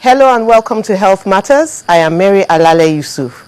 Hello and welcome to Health Matters. I am Mary Alale Yusuf.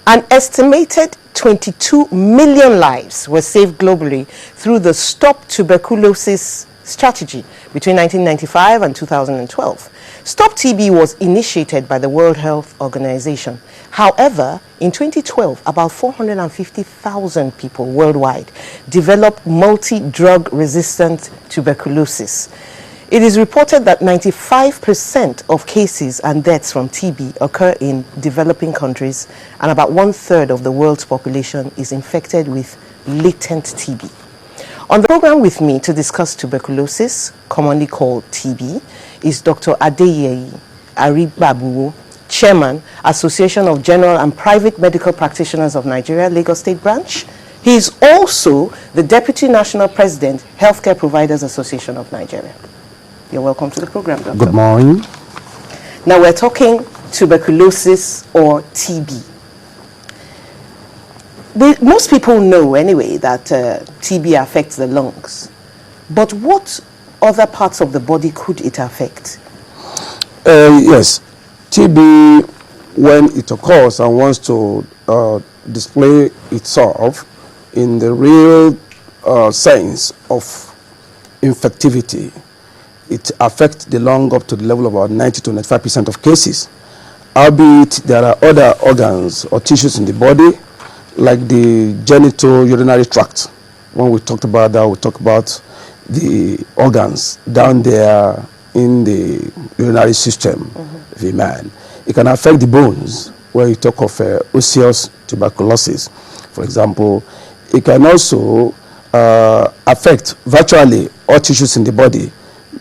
An estimated 22 million lives were saved globally through the Stop Tuberculosis strategy between 1995 and 2012. Stop TB was initiated by the World Health Organization. However, in 2012, about 450,000 people worldwide developed multi-drug resistant tuberculosis. It is reported that 95% of cases and deaths from TB occur in developing countries, and about 1/3 of the world's population is infected with latent TB. On the program with me to discuss tuberculosis, commonly called TB, is Dr. Adeyeye Aribabuwo, Chairman, Association of General and Private Medical Practitioners of Nigeria, Lagos State Branch. He is also the Deputy National President, Healthcare Providers Association of Nigeria. You're welcome to the program, Doctor. Good morning. Now we're talking tuberculosis or TB. Most people know anyway that TB affects the lungs. But what other parts of the body could it affect? Yes, TB, when it occurs and wants to display itself in the real sense of infectivity, it affects the lung up to the level of about 90 to 95% of cases. Albeit there are other organs or tissues in the body, like the genitourinary tract. When we talked about that, we talked about the organs down there in the urinary system of a man. It can affect the bones, where you talk of osseous tuberculosis, for example. It can also affect virtually all tissues in the body.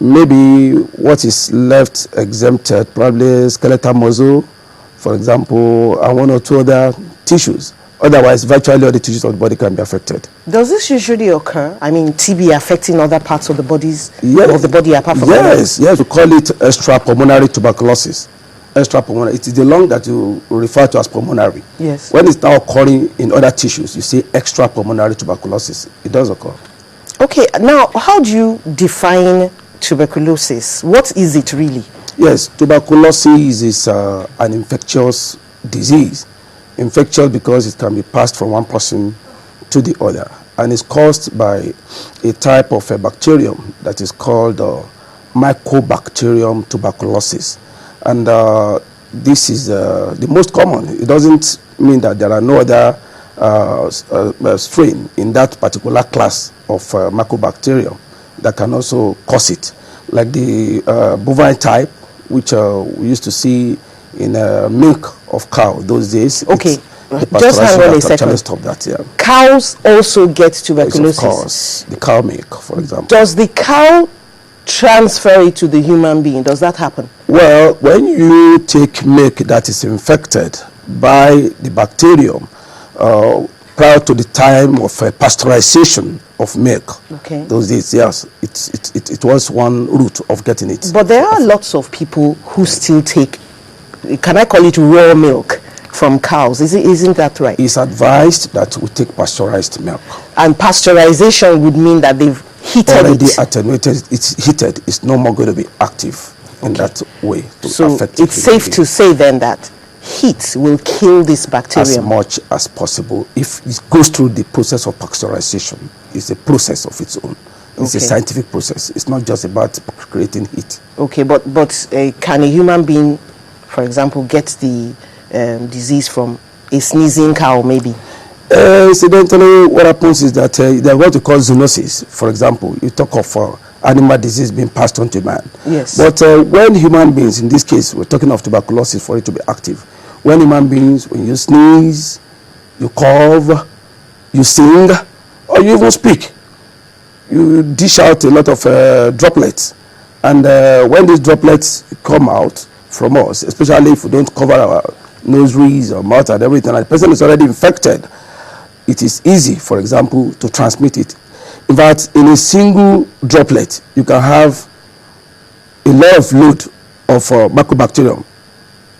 Maybe what is left exempted, probably skeletal muscle, for example, and one or two other tissues. Otherwise, virtually all the tissues of the body can be affected. Does this usually occur? I mean, TB affecting other parts of the bodies, yes. of the body apart from yes, we call it extrapulmonary tuberculosis. Extrapulmonary, it is the lung that you refer to as pulmonary. Yes. When it's now occurring in other tissues, you say extrapulmonary tuberculosis. It does occur. Okay, now how do you define tuberculosis? What is it really? Yes, tuberculosis is an infectious disease. Infectious because it can be passed from one person to the other, and is caused by a type of a bacterium that is called Mycobacterium tuberculosis. And this is the most common. It doesn't mean that there are no other strain in that particular class of Mycobacterium that can also cause it, like the bovine type, which we used to see in milk of cow those days. Okay, just hang on a second. Stop that, yeah. Cows also get tuberculosis? Yes, of course. The cow milk, for example. Does the cow transfer it to the human being? Does that happen? Well, when you take milk that is infected by the bacterium, prior to the time of pasteurization of milk, okay, those days, yes, it was one route of getting it. But there are lots of people who still take, can I call it raw milk from cows? Isn't that right? It's advised that we take pasteurized milk. And pasteurization would mean that they've heated already it. Attenuated, it's heated, it's no more going to be active in that way to so affect it's safe to say then that heat will kill this bacterium as much as possible if it goes through the process of pasteurization. It's a process of its own. It's a scientific process. It's not just about creating heat. Okay, but can a human being, for example, get the disease from a sneezing cow, maybe? Incidentally, what happens is that they're what we call zoonosis. For example, you talk of animal disease being passed on to man. Yes. But when human beings, in this case, we're talking of tuberculosis for it to be active. When human beings, when you sneeze, you cough, you sing, or you even speak, you dish out a lot of droplets. And when these droplets come out from us, especially if we don't cover our nostrils or mouth and everything, and the person is already infected, it is easy, for example, to transmit it. In fact, in a single droplet, you can have a lot of load of Mycobacterium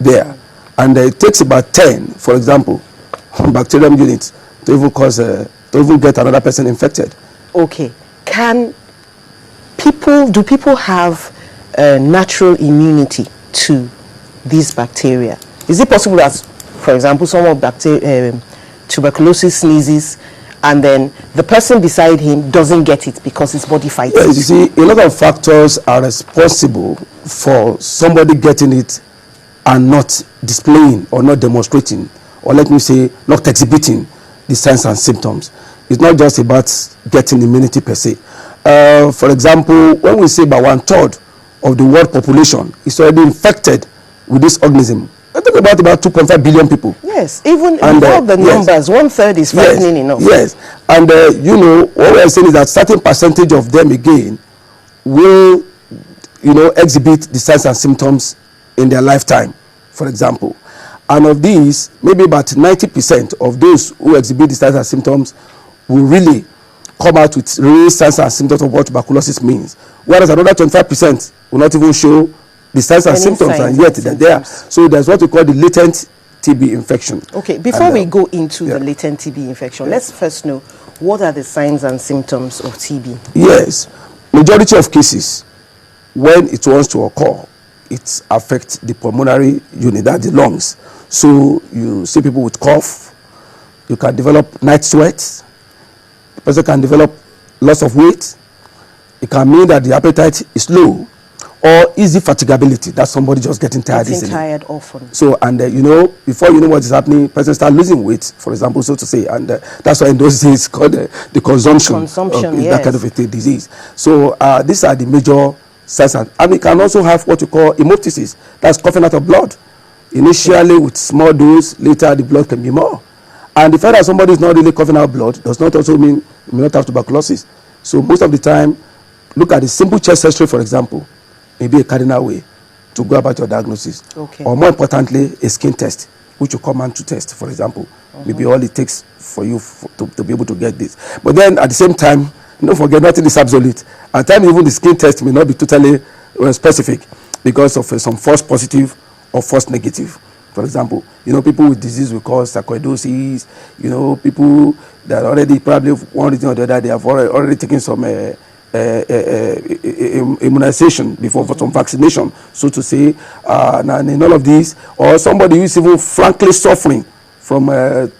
there. And it takes about 10, for example, bacterium units to even cause, to even get another person infected. Okay. Do people have natural immunity to these bacteria? Is it possible that, for example, someone with tuberculosis sneezes, and then the person beside him doesn't get it because his body fights it? You see, a lot of factors are responsible for somebody getting it and not displaying or not demonstrating, or let me say, not exhibiting the signs and symptoms. It's not just about getting immunity per se. For example, when we say about 1/3 of the world population is already infected with this organism, we're talking about 2.5 billion people. Yes, even without the numbers, 1/3 is frightening enough. Yes, and you know, what we're saying is that certain percentage of them again will, you know, exhibit the signs and symptoms in their lifetime, for example. And of these, maybe about 90% of those who exhibit the signs and symptoms will really come out with real signs and symptoms of what tuberculosis means. Whereas another 25% will not even show the signs and symptoms, and yet they're there. So there's what we call the latent TB infection. Okay, before we go into the latent TB infection, let's first know, what are the signs and symptoms of TB? Yes, majority of cases, when it wants to occur, it affects the pulmonary unit, that's the lungs. So you see people with cough, you can develop night sweats, the person can develop loss of weight, it can mean that the appetite is low, or easy fatigability, that somebody just getting tired easily. Tired often. So, and you know, before you know what is happening, person start losing weight, for example, so to say, and that's why in those days it's called the consumption of that kind of a disease. So these are the major signs, and we can also have what you call hemoptysis, that's coughing out of blood. Initially with small dose, later the blood can be more. And the fact that somebody is not really coughing out blood does not also mean you may not have tuberculosis. So most of the time, look at the simple chest X-ray, for example, maybe a cardinal way to go about your diagnosis. Okay. Or more importantly, a skin test, which you command to test, for example. Maybe all it takes for you to be able to get this. But then at the same time, don't forget, nothing is absolute. At times, even the skin test may not be totally specific because of some false positive or false negative. For example, you know, people with disease we call sarcoidosis, you know, people that already probably one reason or the other, they have already taken some immunization before, for some vaccination, so to say, and in all of these, or somebody who is even frankly suffering from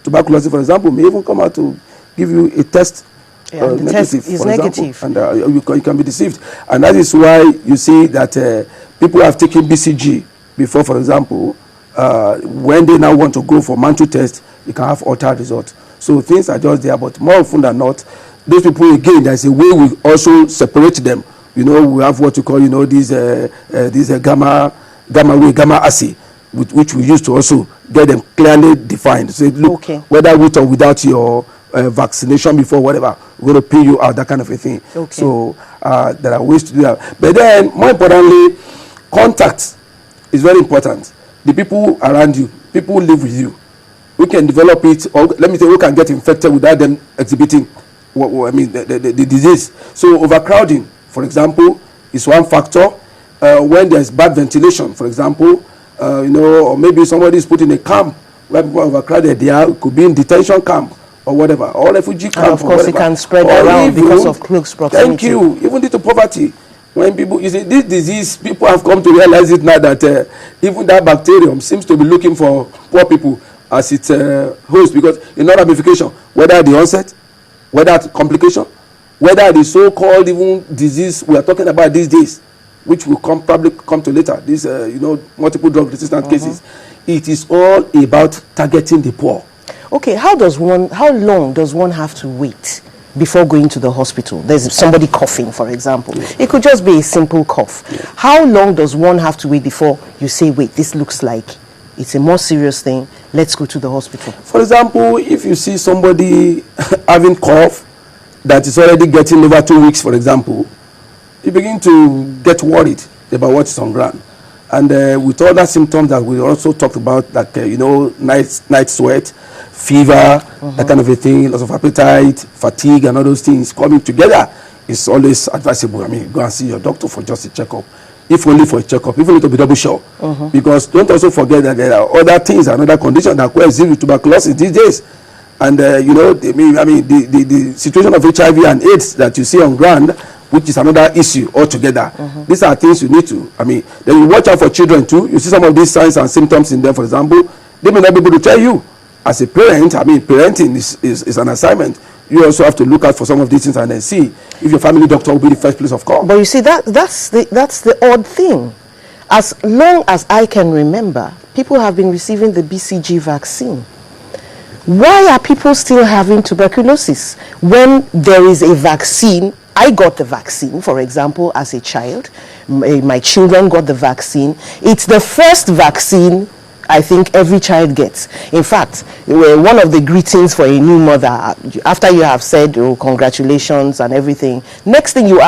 tuberculosis, for example, may even come out to give you a test. The test is negative, and you can be deceived, and that is why you see that people have taken BCG before, for example. When they now want to go for mantle test, you can have altered results. So things are just there, but more often than not, those people, again, there's a way we also separate them. You know, we have what you call, you know, these gamma assay, which we use to also get them clearly defined. So look, whether with or without your vaccination before, whatever, we're going to pay you out, that kind of a thing. So there are ways to do that. But then, more importantly, contact is very important. The people around you, people who live with you, we can develop it, or let me say, we can get infected without them exhibiting the disease. So overcrowding, for example, is one factor. When there's bad ventilation, for example, you know, or maybe somebody is put in a camp where people are overcrowded, it could be in detention camp or whatever, or refugee camp. And of course, it can spread around because of close proximity. Thank you. Even due to poverty. When people, you see, this disease, people have come to realize it now that even that bacterium seems to be looking for poor people as its host, because in no ramification, whether at the onset, whether at complication, whether the so-called even disease we are talking about these days, which will probably come to later, these you know, multiple drug resistant cases, it is all about targeting the poor. Okay, how long does one have to wait before going to the hospital? There's somebody coughing, for example. It could just be a simple cough. How long does one have to wait before you say, wait, this looks like it's a more serious thing, let's go to the hospital? For example, if you see somebody having cough that is already getting over 2 weeks, for example, you begin to get worried about what's on ground. And with all that symptoms that we also talked about, like, you know, night sweat, fever, that kind of a thing, loss of appetite, fatigue, and all those things coming together, it's always advisable. I mean, go and see your doctor for just a checkup, if only for a checkup, even to be double sure. Because don't also forget that there are other things, another condition that coexist with tuberculosis these days. And, you know, the situation of HIV and AIDS that you see on ground which is another issue altogether. These are things you need to, then you watch out for children too. You see some of these signs and symptoms in them, for example, they may not be able to tell you. As a parent, parenting is an assignment. You also have to look out for some of these things and then see if your family doctor will be the first place of call. But you see, that's the odd thing. As long as I can remember, people have been receiving the BCG vaccine. Why are people still having tuberculosis when there is a vaccine? I got the vaccine, for example, as a child. My children got the vaccine. It's the first vaccine I think every child gets. In fact, one of the greetings for a new mother, after you have said, oh, congratulations and everything, next thing you